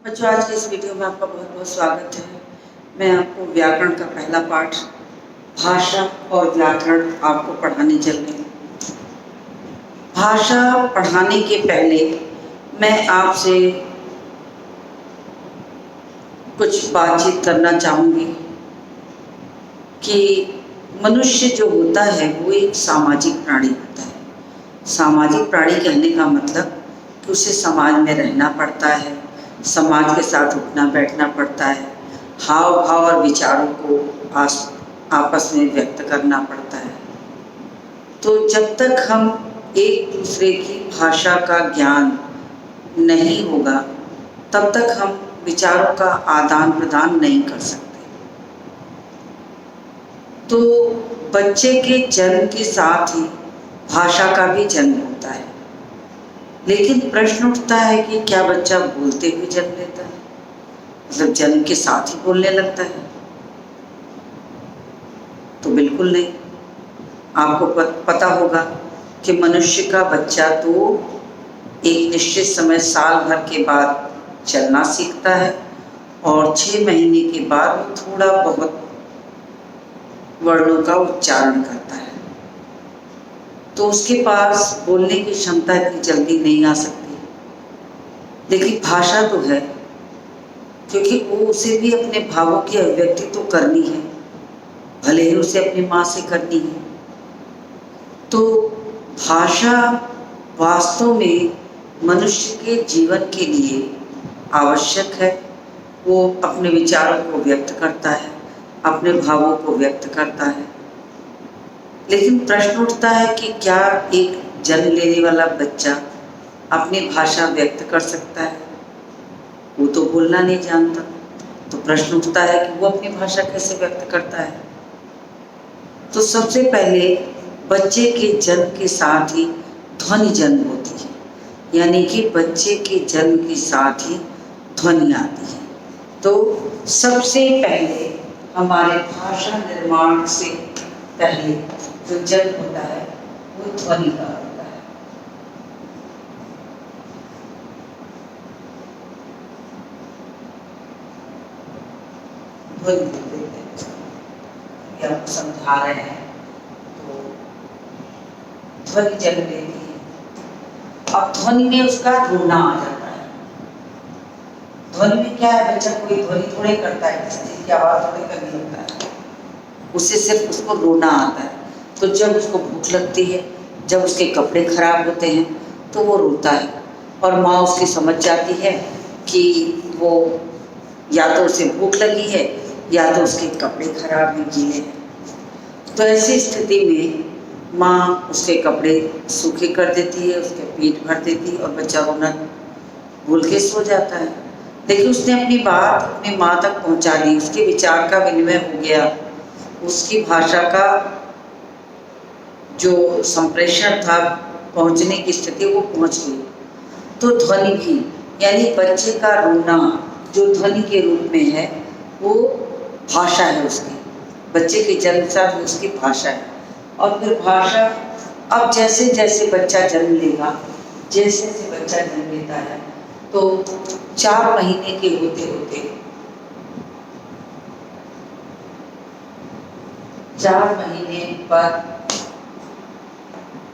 बच्चों, आज की इस वीडियो में आपका बहुत बहुत स्वागत है। मैं आपको व्याकरण का पहला पाठ भाषा और व्याकरण आपको पढ़ाने चल रही हूँ। भाषा पढ़ाने के पहले मैं आपसे कुछ बातचीत करना चाहूँगी कि मनुष्य जो होता है वो एक सामाजिक प्राणी होता है। सामाजिक प्राणी कहने का मतलब कि उसे समाज में रहना पड़ता है, समाज के साथ उठना बैठना पड़ता है, हाव भाव और विचारों को आपस में व्यक्त करना पड़ता है। तो जब तक हम एक दूसरे की भाषा का ज्ञान नहीं होगा तब तक हम विचारों का आदान प्रदान नहीं कर सकते। तो बच्चे के जन्म के साथ ही भाषा का भी जन्म होता है, लेकिन प्रश्न उठता है कि क्या बच्चा बोलते हुए जन्म लेता है, मतलब जन्म के साथ ही बोलने लगता है? तो बिल्कुल नहीं। आपको पता होगा कि मनुष्य का बच्चा तो एक निश्चित समय साल भर के बाद चलना सीखता है और 6 महीने के बाद वो थोड़ा बहुत वर्णों का उच्चारण करता है। तो उसके पास बोलने की क्षमता इतनी जल्दी नहीं आ सकती, लेकिन भाषा तो है, क्योंकि वो उसे भी अपने भावों की अभिव्यक्ति तो करनी है, भले ही उसे अपनी माँ से करनी है। तो भाषा वास्तव में मनुष्य के जीवन के लिए आवश्यक है। वो अपने विचारों को व्यक्त करता है, अपने भावों को व्यक्त करता है। लेकिन प्रश्न उठता है कि क्या एक जन्म लेने वाला बच्चा अपनी भाषा व्यक्त कर सकता है? वो तो बोलना नहीं जानता। तो प्रश्न उठता है कि वो अपनी भाषा कैसे व्यक्त करता है? तो सबसे पहले बच्चे के जन्म के साथ ही ध्वनि जन्म होती है, यानी कि बच्चे के जन्म के साथ ही ध्वनि आती है। तो सबसे पहले हमारे भाषा निर्माण से पहले जो जन्म होता है वो ध्वनि का होता है। ध्वनि देते हैं, आपको समझा रहे हैं। तो ध्वनि जन्म लेती है। अब ध्वनि में उसका रोना आ जाता है। ध्वनि में क्या है, बच्चा कोई ध्वनि थोड़े करता है, किसी चीज की आवाज थोड़े करने लगता है, उसे सिर्फ उसको रोना आता है। तो जब उसको भूख लगती है, जब उसके कपड़े खराब होते हैं तो वो रोता है, और माँ उसकी समझ जाती है कि वो या तो उसे भूख लगी है या तो उसके कपड़े खराब हैं, गीले हैं। तो ऐसी स्थिति में माँ उसके कपड़े सूखे कर देती है, उसके पेट भर देती है और बच्चा रोना भूल के सो जाता है। लेकिन उसने अपनी बात अपनी माँ तक पहुँचा दी, उसके विचार का विनिमय हो गया, उसकी भाषा का जो संप्रेषण था, पहुंचने की स्थिति वो पहुंच गई। तो ध्वनि भी, यानी बच्चे का रोना जो ध्वनि के रूप में है वो भाषा है उसकी। बच्चे के जन्म से उसकी भाषा है। और फिर भाषा, अब जैसे जैसे बच्चा जन्म लेगा, जैसे जैसे बच्चा जन्म लेता है, तो 4 महीने के होते होते 4 महीने पर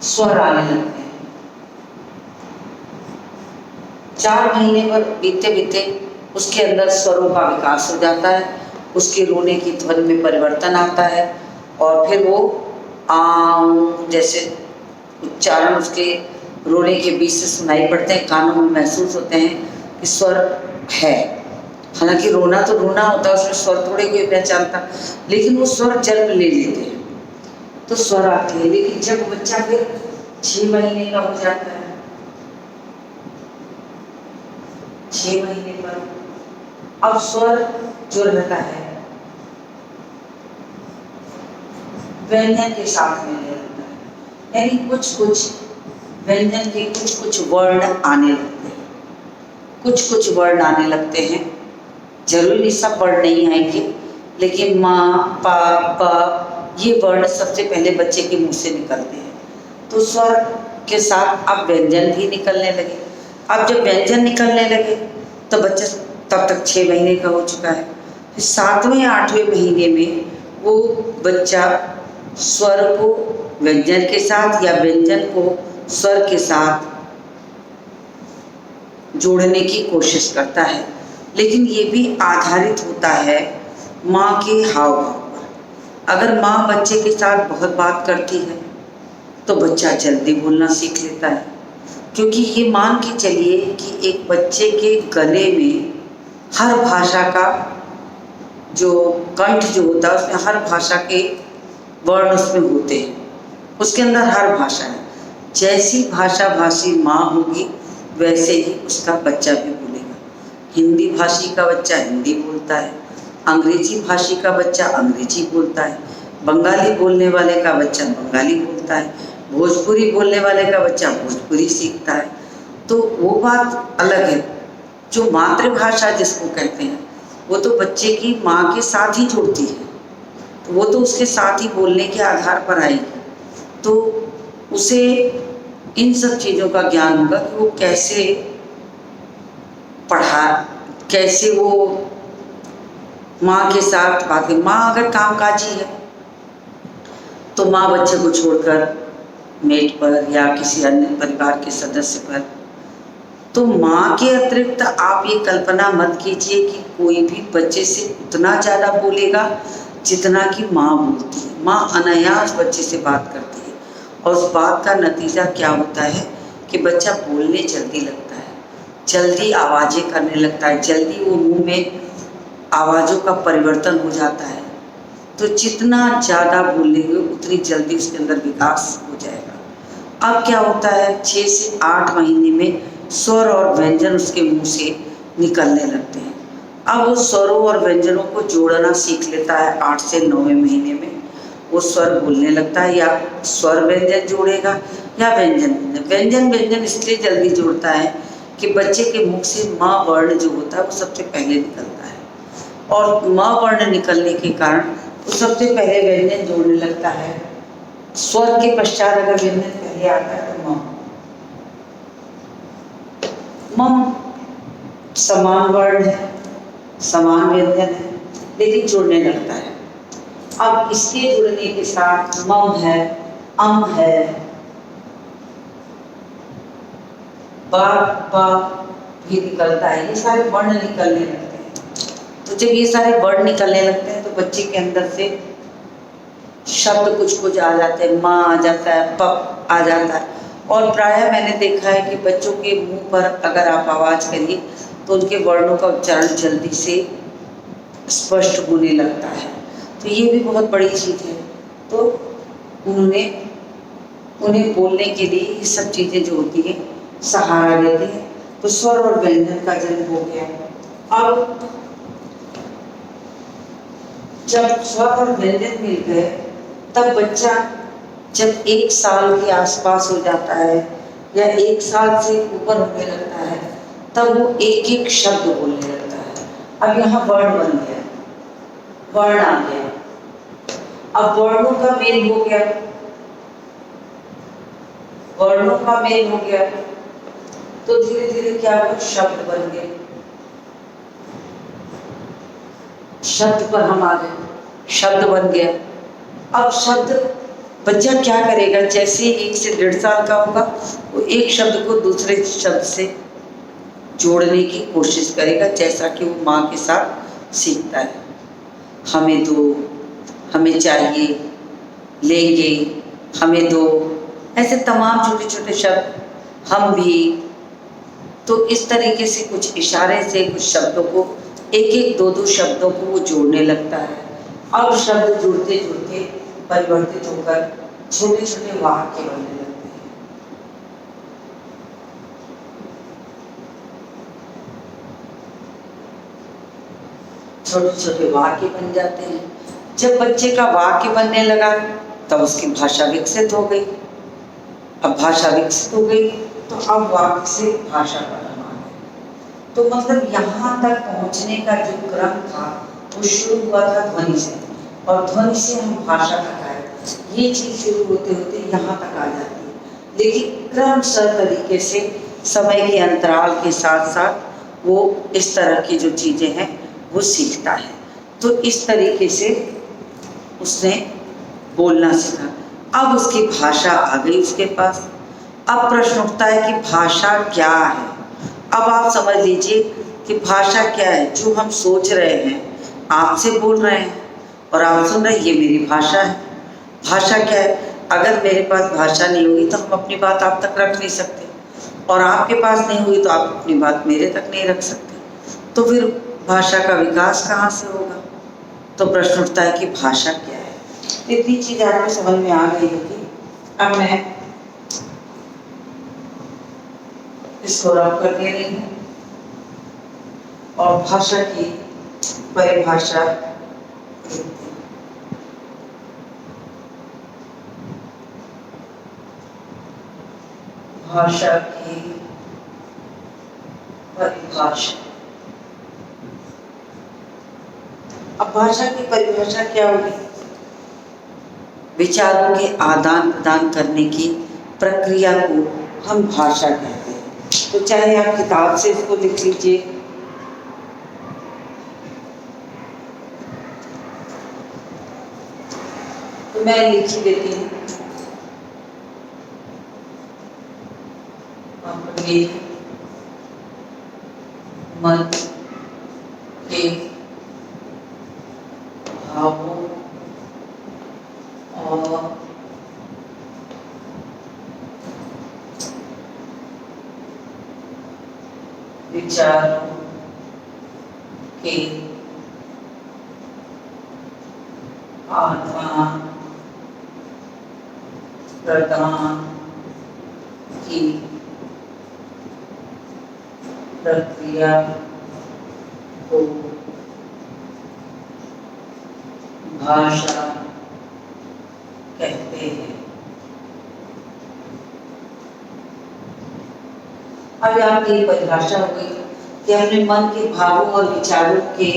स्वर आने लगते हैं। 4 महीने पर बीते बीते उसके अंदर स्वरों का विकास हो जाता है, उसके रोने की ध्वनि में परिवर्तन आता है, और फिर वो आम जैसे उच्चारण उसके रोने के बीच से सुनाई पड़ते हैं, कानों में महसूस होते हैं कि स्वर है। हालांकि रोना तो रोना होता है, उसमें स्वर थोड़े कोई पहचानता, लेकिन वो स्वर जन्म ले लेते हैं तो स्वर आते हैं। लेकिन जब बच्चा फिर 6 महीने का हो जाता है, 6 महीने पर अब स्वर जो रहता है व्यंजन के साथ मिलने लगता है, यानी कुछ कुछ व्यंजन के कुछ कुछ वर्ण आने लगते हैं, कुछ कुछ वर्ण आने लगते हैं। जरूरी सब वर्ण नहीं आएंगे, लेकिन माँ पा पा ये वर्ण सबसे पहले बच्चे के मुंह से निकलते हैं। तो स्वर के साथ अब व्यंजन भी निकलने लगे। अब जब व्यंजन निकलने लगे तो बच्चा तब तक 6 महीने का हो चुका है। फिर 7वें 8वें महीने में वो बच्चा स्वर को व्यंजन के साथ या व्यंजन को स्वर के साथ जोड़ने की कोशिश करता है, लेकिन ये भी आधारित होता है माँ के हाव भाव पर। अगर माँ बच्चे के साथ बहुत बात करती है तो बच्चा जल्दी बोलना सीख लेता है, क्योंकि ये मान के चलिए कि एक बच्चे के गले में हर भाषा का जो कंठ जो होता है उसमें हर भाषा के वर्ण उसमें होते हैं, उसके अंदर हर भाषा है। जैसी भाषा भाषी माँ होगी वैसे ही उसका बच्चा भी बोलेगा। हिंदी भाषी का बच्चा हिंदी बोलता है, अंग्रेजी भाषी का बच्चा अंग्रेजी बोलता है, बंगाली बोलने वाले का बच्चा बंगाली बोलता है, भोजपुरी बोलने वाले का बच्चा भोजपुरी सीखता है। तो वो बात अलग है। जो मातृभाषा जिसको कहते हैं वो तो बच्चे की माँ के साथ ही जुड़ती है, तो वो तो उसके साथ ही बोलने के आधार पर आएगी, तो उसे इन सब चीज़ों का ज्ञान होगा कि वो कैसे पढ़ा, कैसे वो माँ के साथ बात। माँ अगर कामकाजी है तो माँ बच्चे को छोड़कर मेट पर या किसी अन्य परिवार के सदस्य पर, तो माँ के अतिरिक्त आप ये कल्पना मत कीजिए कि कोई भी बच्चे से उतना ज़्यादा बोलेगा जितना कि माँ बोलती है। माँ अनायास बच्चे से बात करती है और उस बात का नतीजा क्या होता है कि बच्चा बोलने जल्दी लगता है, जल्दी आवाज़ें करने लगता है, जल्दी वो मुंह में आवाज़ों का परिवर्तन हो जाता है। तो जितना ज़्यादा बोलेंगे उतनी जल्दी उसके अंदर विकास हो जाएगा। अब क्या होता है, 6 से 8 महीने में स्वर और व्यंजन उसके मुंह से निकलने लगते हैं। अब वो स्वरों और व्यंजनों को जोड़ना सीख लेता है। 8 से 9वें महीने में वो स्वर बोलने लगता है, या स्वर व्यंजन जोड़ेगा या व्यंजन व्यंजन इसलिए जल्दी जोड़ता है कि बच्चे के मुख से माँ वर्ण जो होता है वो सबसे पहले निकलता है, और माँ वर्ण निकलने के कारण वो सबसे पहले व्यंजन जोड़ने लगता है। स्वर के पश्चात अगर व्यंजन पहले आता है तो मम समान वर्ण है, समान व्यंजन है, लेकिन जोड़ने लगता है। अब इसके जुड़ने के साथ मम है, अम है, बा भी निकलता है। ये सारे वर्ण निकलने लगते हैं। तो जब ये सारे वर्ण निकलने लगते हैं तो बच्चे के अंदर से शब्द कुछ आ जाते हैं, माँ आ जाता है, पप आ जाता है। और प्रायः मैंने देखा है कि बच्चों के मुंह पर अगर आप आवाज़ करिए तो उनके वर्णों का उच्चारण जल्दी से स्पष्ट होने लगता है। तो ये भी बहुत बड़ी चीज़ है। तो उन्हें बोलने के लिए ये सब चीज़ें जो होती हैं सहारा देती हैं। तो स्वर और व्यंजन का जन्म हो गया। अब जब स्वर और व्यंजन मिल गए तब बच्चा जब 1 साल के आसपास हो जाता है या 1 साल से ऊपर होने लगता है तब वो एक एक शब्द बोलने लगता है। अब यहाँ वर्ण बन गया, वर्ण आ गया। अब वर्णों का मेल हो गया, वर्णों का मेल हो गया तो धीरे धीरे क्या हुआ, शब्द बन गए। शब्द पर हम आ गए, शब्द बन गया। अब शब्द बच्चा क्या करेगा, जैसे 1 से 1.5 साल का होगा वो एक शब्द को दूसरे शब्द से जोड़ने की कोशिश करेगा, जैसा कि वो माँ के साथ सीखता है। हमें दो, हमें चाहिए, लेंगे, हमें दो, ऐसे तमाम छोटे छोटे शब्द, हम भी। तो इस तरीके से कुछ इशारे से कुछ शब्दों को, एक एक दो शब्दों को वो जोड़ने लगता है। अब शब्द जुड़ते जुड़ते परिवर्तित होकर छोटे छोटे वाक्य बनने लगते हैं। छोटे छोटे वाक्य बन जाते हैं। जब बच्चे का वाक्य बनने लगा तब उसकी भाषा विकसित हो गई। अब भाषा विकसित हो गई तो अब वाक्य से भाषा का नाम आ गया। तो मतलब यहाँ तक पहुँचने का जो क्रम था वो शुरू हुआ था ध्वनि से, और ध्वनि से हम भाषा तक आए। ये चीज़ शुरू होते होते यहाँ तक आ जाती है, लेकिन क्रमशः तरीके से समय के अंतराल के साथ साथ वो इस तरह की जो चीज़ें हैं वो सीखता है। तो इस तरीके से उसने बोलना सीखा। अब उसकी भाषा आ गई उसके पास। अब प्रश्न उठता है कि भाषा क्या है। अब आप समझ लीजिए कि भाषा क्या है। जो हम सोच रहे हैं, आपसे बोल रहे हैं और आप सुन रहे हैं, ये मेरी भाषा है। भाषा क्या है? अगर मेरे पास भाषा नहीं होगी तो हम अपनी बात आप तक रख नहीं सकते, और आपके पास नहीं हुई तो आप अपनी बात मेरे तक नहीं रख सकते। तो फिर भाषा का विकास कहाँ से होगा? तो प्रश्न उठता है कि भाषा क्या है। इतनी चीज़ आपको समझ में आ गई होगी। अब मैं इसको रब कर दे रही हूँ और भाषा की परिभाषा लिखती हूँ। भाषा की परिभाषा। अब भाषा की परिभाषा क्या होगी? विचारों के आदान प्रदान करने की प्रक्रिया को हम भाषा कहते हैं। तो चाहे आप किताब से इसको लिख लीजिए, तो मैं लिख ही देती हूँ। अपने मन के भावों और विचारों के आदान प्रदान की प्रक्रिया को भाषा कहते हैं। अब आपकी परिभाषा हो गई कि अपने मन के भावों और विचारों के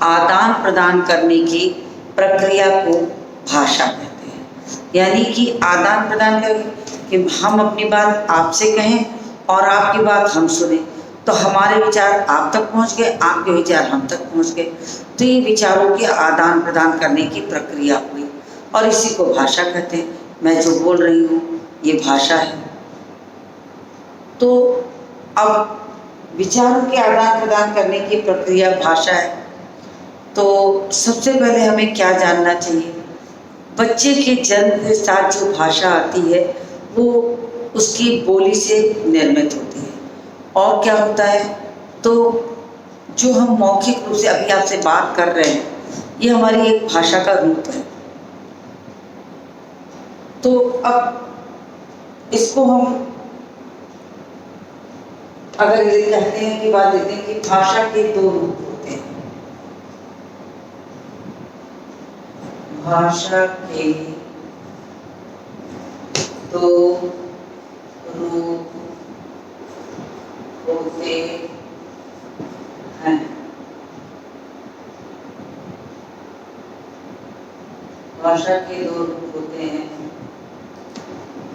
आदान प्रदान करने की प्रक्रिया को भाषा कहते हैं। यानी कि आदान प्रदान करें कि हम अपनी बात आपसे कहें और आपकी बात हम सुने, तो हमारे विचार आप तक पहुंच गए, आपके विचार हम तक पहुंच गए। तो ये विचारों के आदान प्रदान करने की प्रक्रिया हुई और इसी को भाषा कहते हैं। मैं जो बोल रही हूँ ये भाषा है। तो अब विचारों के आदान प्रदान करने की प्रक्रिया भाषा है। तो सबसे पहले हमें क्या जानना चाहिए? बच्चे के जन्म के साथ जो भाषा आती है वो उसकी बोली से निर्मित होती है। और क्या होता है? तो जो हम मौखिक रूप से अभी आपसे बात कर रहे हैं, ये हमारी एक भाषा का रूप है। तो अब इसको हम अगर ये कहते हैं कि बात देते हैं कि भाषा के दो रूप होते हैं। भाषा के दो रूप होते हैं। भाषा के दो रूप होते हैं।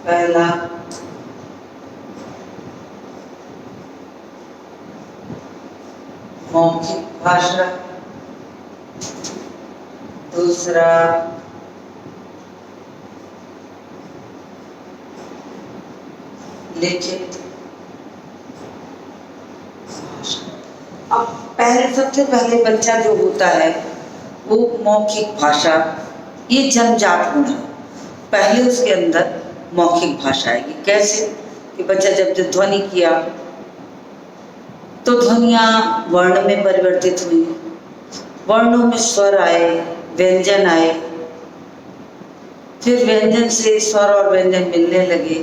पहला मौखिक भाषा, दूसरा लिखित भाषा। अब सबसे पहले बच्चा जो होता है वो मौखिक भाषा, ये जन्मजात गुण है। पहले उसके अंदर मौखिक भाषा आएगी। कैसे? कि बच्चा जब ध्वनि किया तो ध्वनियाँ वर्ण में परिवर्तित हुई, वर्णों में स्वर आए, व्यंजन आए, फिर व्यंजन से स्वर और व्यंजन मिलने लगे,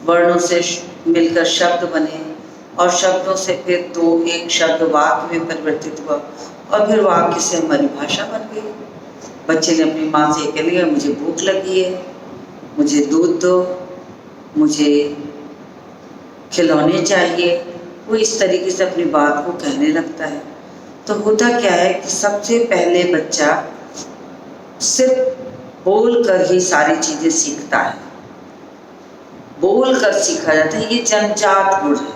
वर्णों से मिलकर शब्द बने और शब्दों से फिर एक शब्द वाक्य में परिवर्तित हुआ और फिर वाक्य से हमारी भाषा बन गई। बच्चे ने अपनी माँ से कह लिया मुझे भूख लगी है, मुझे दूध दो, मुझे खिलौने चाहिए। वो इस तरीके से अपनी बात को कहने लगता है। तो होता क्या है कि सबसे पहले बच्चा सिर्फ बोल कर ही सारी चीज़ें सीखता है, बोल कर सीखा जाता है। ये जन्मजात गुण है।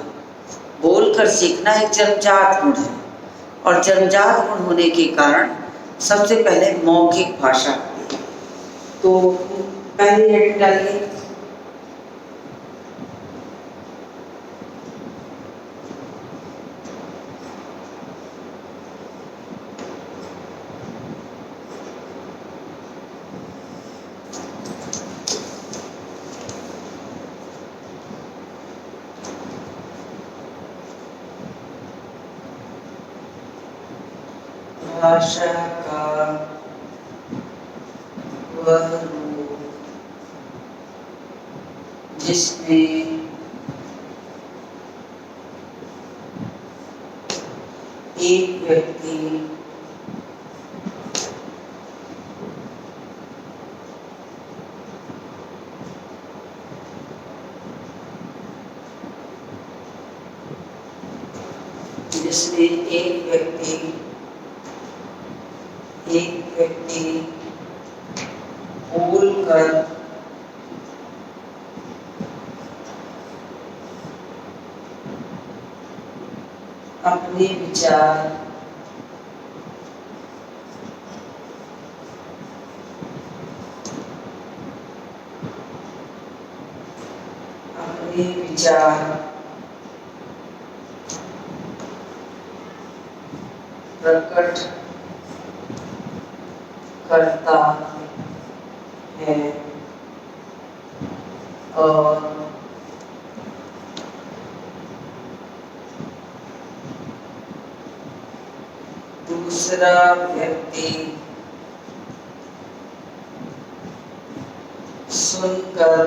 बोलकर सीखना एक जन्मजात गुण है, और जन्मजात गुण होने के कारण सबसे पहले मौखिक भाषा। तो पहले हेडिंग डालिए, भाषा का वह रूप जिसमें एक व्यक्ति बोलकर अपने विचार प्रकट करता है और दूसरा व्यक्ति सुनकर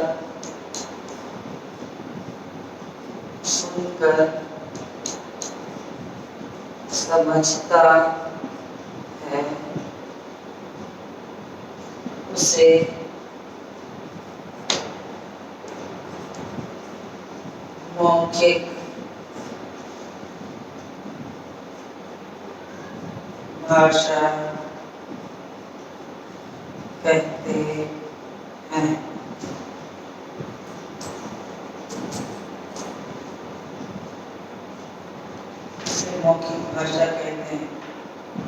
समझता है, उसे मौखिक भाषा कहते हैं। इसे मौखिक भाषा कहते हैं।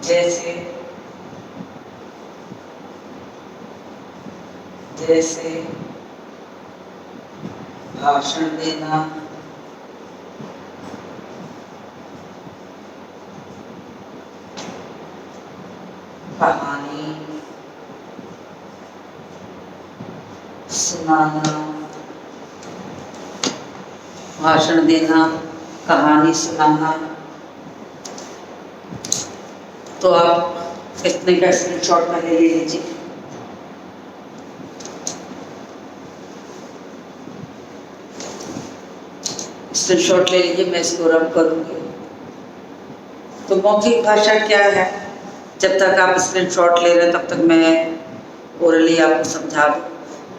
जैसे भाषण देना, कहानी सुनाना, भाषण देना, कहानी सुनाना। तो आप इतने का स्क्रीनशॉट पहले ले लीजिए। स्क्रीनशॉट ले लीजिए, मैं इसको रब करूंगी। तो मौखिक भाषा क्या है? जब तक आप स्क्रीनशॉट ले रहे हैं तब तक मैं ओरली आपको समझा दूँ।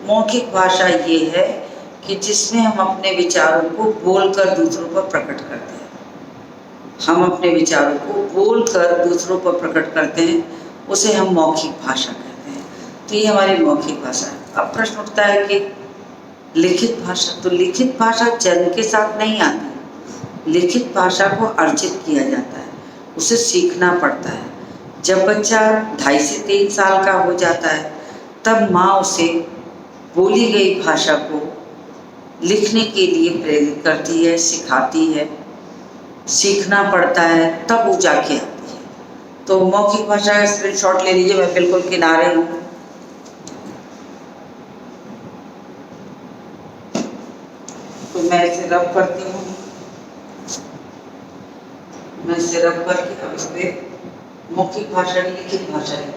मौखिक भाषा ये है कि जिसमें हम अपने विचारों को बोलकर दूसरों पर प्रकट करते हैं। हम अपने विचारों को बोलकर दूसरों पर प्रकट करते हैं, उसे हम मौखिक भाषा कहते हैं। तो ये हमारी मौखिक भाषा है। अब प्रश्न उठता है कि लिखित भाषा, तो लिखित भाषा जन्म के साथ नहीं आती। लिखित भाषा को अर्जित किया जाता है, उसे सीखना पड़ता है। जब बच्चा 2.5 से 3 साल का हो जाता है तब माँ उसे बोली गई भाषा को लिखने के लिए प्रेरित करती है, सिखाती है, सीखना पड़ता है, तब वो जाके आती है। तो मौखिक भाषा का स्क्रीनशॉट ले लीजिए, मैं बिल्कुल किनारे हूँ। तो मैं इसे रब करती हूँ, मैं इसे रब करके अब इस पर मौखिक भाषा की लिखित भाषा लिखती हूँ।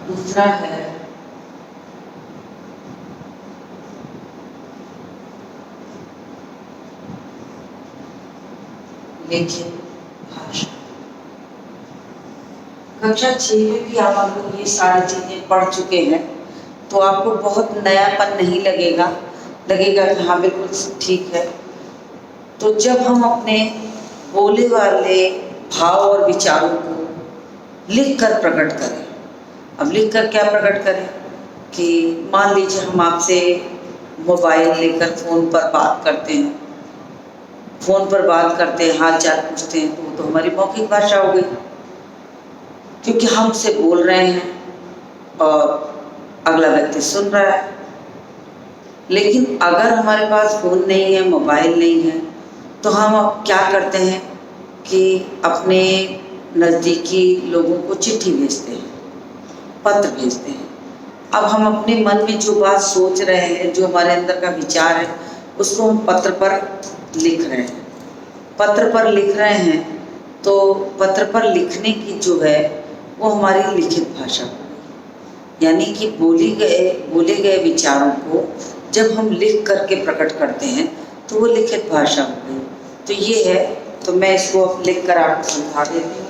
दूसरा है लिखित भाषा। कक्षा 6 में भी आप अगर ये सारी चीजें पढ़ चुके हैं तो आपको बहुत नयापन नहीं लगेगा, लगेगा कि हाँ बिल्कुल ठीक है। तो जब हम अपने बोले वाले भाव और विचारों को लिख कर प्रकट करें, अब लिख कर क्या प्रकट करें कि मान लीजिए हम आपसे मोबाइल लेकर फ़ोन पर बात करते हैं, हाल चाल पूछते हैं, तो वो तो हमारी मौखिक भाषा हो गई, क्योंकि हम से बोल रहे हैं और अगला व्यक्ति सुन रहा है। लेकिन अगर हमारे पास फ़ोन नहीं है, मोबाइल नहीं है, तो हम अब क्या करते हैं कि अपने नज़दीकी लोगों को चिट्ठी भेजते हैं, पत्र भेजते हैं। अब हम अपने मन में जो बात सोच रहे हैं, जो हमारे अंदर का विचार है, उसको हम पत्र पर लिख रहे हैं। तो पत्र पर लिखने की जो है वो हमारी लिखित भाषा हो गई, यानी कि बोले गए विचारों को जब हम लिख करके प्रकट करते हैं तो वो लिखित भाषा हो गई। तो ये है, तो मैं इसको अब लिख कर आपको समझा देती हूँ।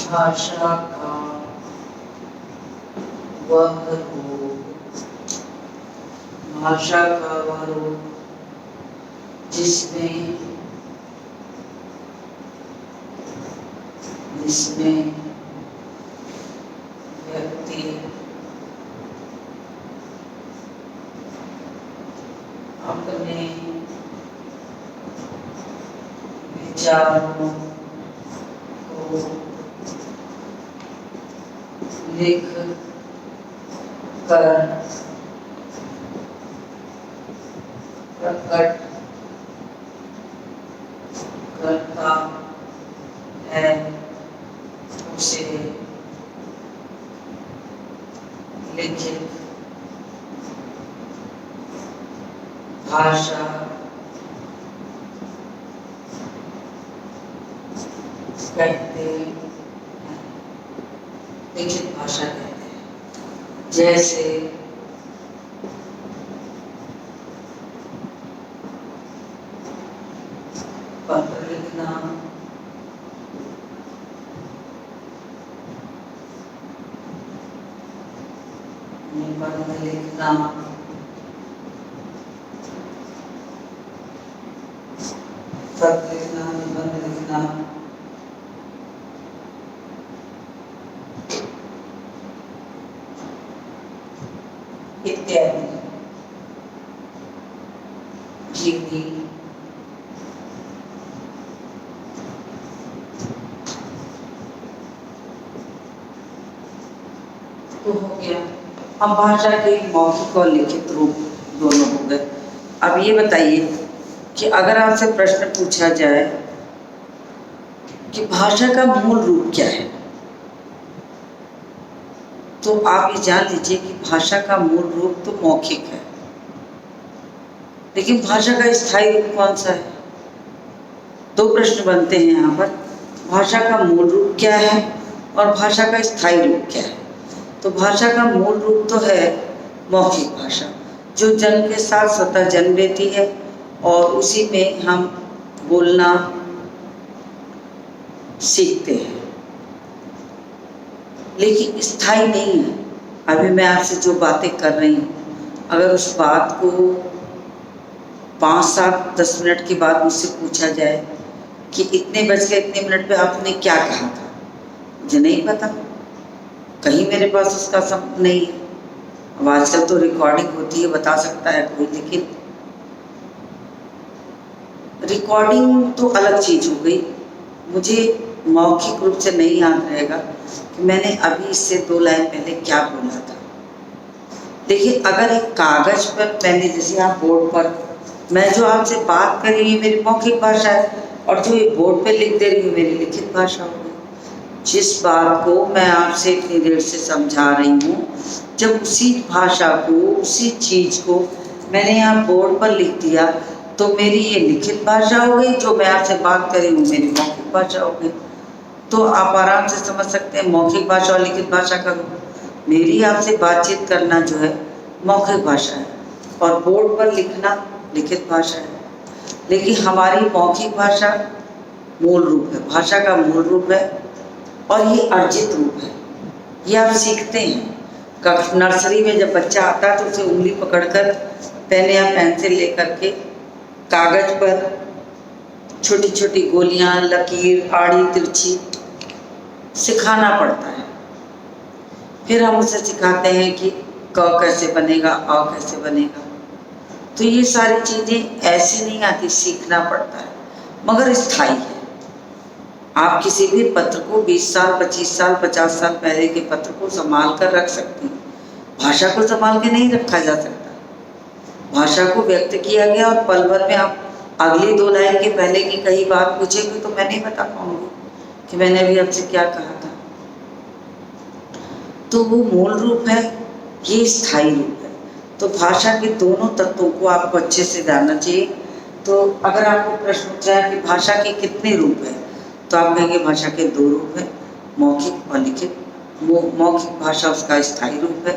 भाषा का वह रूप जिसमें व्यक्ति अपने विचारों को लिख कर प्रकट करता है, उसे लिखित भाषा कहते हैं। लिखित भाषा कहते हैं। जैसे पत्र लिखना, निबंध लिखना, पत्र लिखना, निबंध लिखना, इत्यादि। जीवनी तो हो गया। अब भाषा के मौखिक और लिखित रूप दोनों हो गए। अब ये बताइए कि अगर आपसे प्रश्न पूछा जाए कि भाषा का मूल रूप क्या है, तो आप ये जान लीजिए कि भाषा का मूल रूप तो मौखिक है, लेकिन भाषा का स्थायी रूप कौन सा है? दो प्रश्न बनते हैं यहाँ पर, भाषा का मूल रूप क्या है और भाषा का स्थायी रूप क्या है। तो भाषा का मूल रूप तो है मौखिक भाषा, जो जन्म के साथ स्वतः जन्म लेती है और उसी में हम बोलना सीखते हैं, लेकिन स्थायी नहीं है। अभी मैं आपसे जो बातें कर रही हूँ, अगर उस बात को 5, 7, 10 मिनट के बाद मुझसे पूछा जाए कि इतने बज के इतने मिनट पे आपने क्या कहा था, मुझे नहीं पता, कहीं मेरे पास उसका सब नहीं है। अब आजकल तो रिकॉर्डिंग होती है, बता सकता है कोई, लेकिन रिकॉर्डिंग तो अलग चीज़ हो गई। मुझे मौखिक रूप से नहीं याद रहेगा कि मैंने अभी इससे 2 लाइन पहले क्या बोला था। देखिए, अगर एक कागज पर मैंने, जैसे यहाँ बोर्ड पर मैं जो आपसे बात कर रही हूँ मेरी मौखिक भाषा है, और जो ये बोर्ड पे लिख दे रही हूँ मेरी लिखित भाषा हो गई। जिस बात को मैं आपसे इतनी देर से समझा रही हूँ, जब उसी भाषा को, उसी चीज़ को मैंने यहाँ बोर्ड पर लिख दिया, तो मेरी ये लिखित भाषा हो गई। जो मैं आपसे बात कर रही हूँ मेरी मौखिक भाषा हो गई। तो आप आराम से समझ सकते हैं मौखिक भाषा और लिखित भाषा का। मेरी आपसे बातचीत करना जो है मौखिक भाषा है, और बोर्ड पर लिखना लिखित भाषा है, लेकिन हमारी मौखिक भाषा मूल रूप है, भाषा का मूल रूप है और ये अर्जित रूप है। ये आप सीखते हैं नर्सरी में जब बच्चा आता है तो उसे उंगली पकड़कर पेन या पेंसिल लेकर के कागज पर छोटी छोटी गोलियां, लकीर, आड़ी तिरछी सिखाना पड़ता है। फिर हम उसे सिखाते हैं कि क कैसे बनेगा, अ कैसे बनेगा। तो ये सारी चीज़ें ऐसे नहीं आती, सीखना पड़ता है, मगर स्थायी है। आप किसी भी पत्र को 20 साल, 25 साल, 50 साल पहले के पत्र को संभाल कर रख सकते हैं। भाषा को संभाल के नहीं रखा जा सकता। भाषा को व्यक्त किया गया और पल भर में आप अगली 2 लाइन के पहले की कही बात पूछेंगे तो मैं नहीं बता पाऊंगी कि मैंने अभी आपसे क्या कहा था। तो वो मूल रूप है, ये स्थायी रूप है। तो भाषा के दोनों तत्वों को आपको अच्छे से जानना चाहिए। तो अगर आपको प्रश्न पूछा है कि भाषा के कितने रूप हैं, तो आप कहेंगे भाषा के 2 रूप हैं, मौखिक और लिखित। मौखिक भाषा उसका स्थायी रूप है,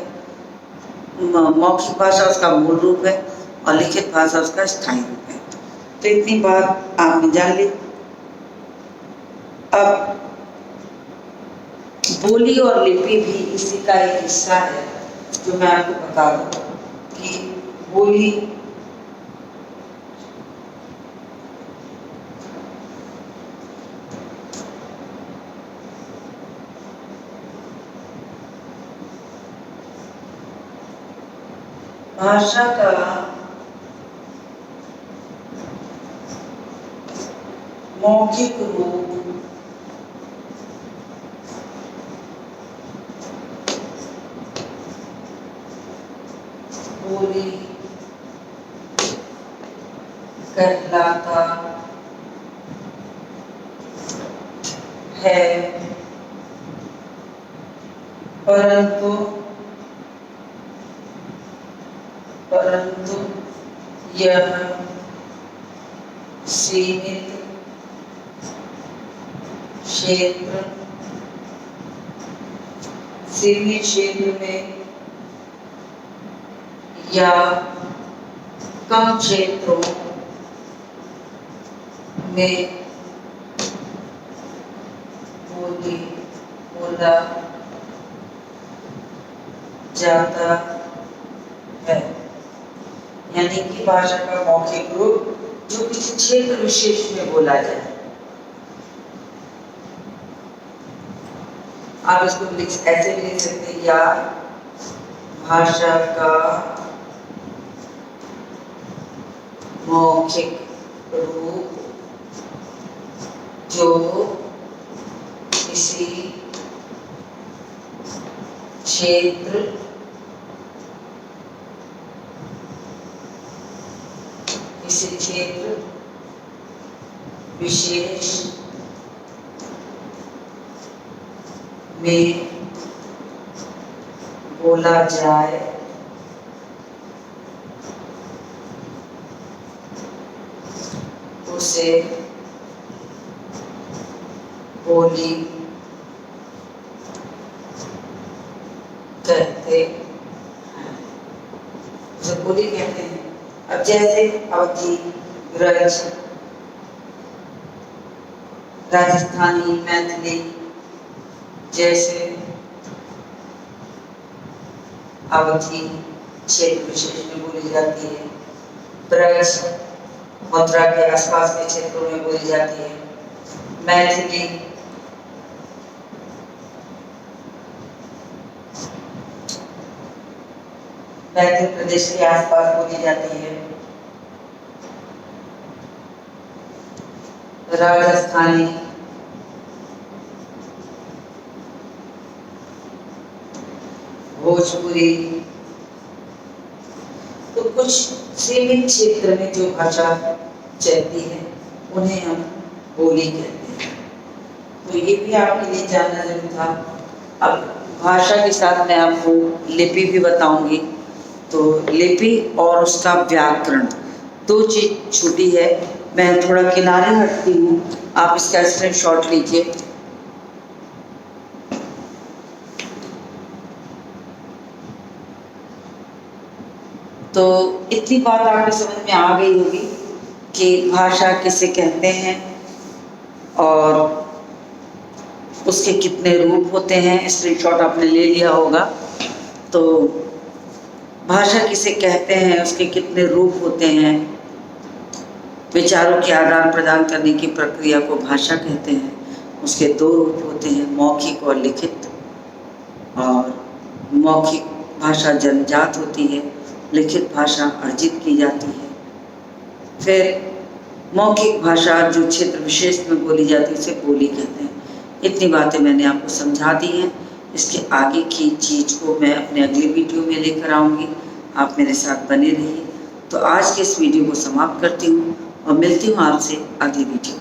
मौखिक भाषा उसका मूल रूप है और लिखित भाषा उसका स्थायी रूप है। तो इतनी बात आपने जान ली। अब बोली और लिपि भी इसी का एक हिस्सा है, जो मैं आपको बता दूं कि बोली भाषा का मौखिक रूप बोली कहलाता है, परंतु यह सीमित क्षेत्र में या कम क्षेत्रों में बोला जाता है। यानी कि भाषा का मौखिक रूप जो किसी क्षेत्र विशेष में बोला जाए। आप इसको ऐसे भी लिख सकते हैं, या भाषा का मौखिक रूप जो किसी क्षेत्र विशेष में बोला जाए, उसे बोली कहते हैं। उसे बोली कहते हैं। अब जैसे अवधी, ब्रज, राजस्थानी, मैथिली जैसे अवधी क्षेत्र विशेष में बोली जाती है। ब्रज मथुरा के आसपास के क्षेत्रों में बोली जाती है। मैथिली मैथिल प्रदेश के आसपास बोली जाती है। राजस्थानी भोजपुरी। तो कुछ सीमित क्षेत्र में जो भाषा चलती है उन्हें हम बोली कहते हैं। तो ये भी आपके लिए जानना जरूरी था। अब भाषा के साथ मैं आपको लिपि भी बताऊंगी। तो लिपि और उसका व्याकरण 2 चीज छूटी है। मैं थोड़ा किनारे हटती हूँ, आप इसका स्क्रीनशॉट लीजिए। तो इतनी बात आपके समझ में आ गई होगी कि भाषा किसे कहते हैं और उसके कितने रूप होते हैं। स्क्रीनशॉट आपने ले लिया होगा। तो भाषा किसे कहते हैं, उसके कितने रूप होते हैं, विचारों के आदान प्रदान करने की प्रक्रिया को भाषा कहते हैं। उसके दो रूप होते हैं, मौखिक और लिखित। और मौखिक भाषा जन्मजात होती है, लिखित भाषा अर्जित की जाती है। फिर मौखिक भाषा जो क्षेत्र विशेष में बोली जाती है उसे बोली कहते हैं। इतनी बातें मैंने आपको समझा दी हैं। इसके आगे की चीज़ को मैं अपने अगली वीडियो में लेकर आऊँगी। आप मेरे साथ बने रहिए। तो आज के इस वीडियो को समाप्त करती हूँ और मिलती हूँ आपसे अगली वीडियो।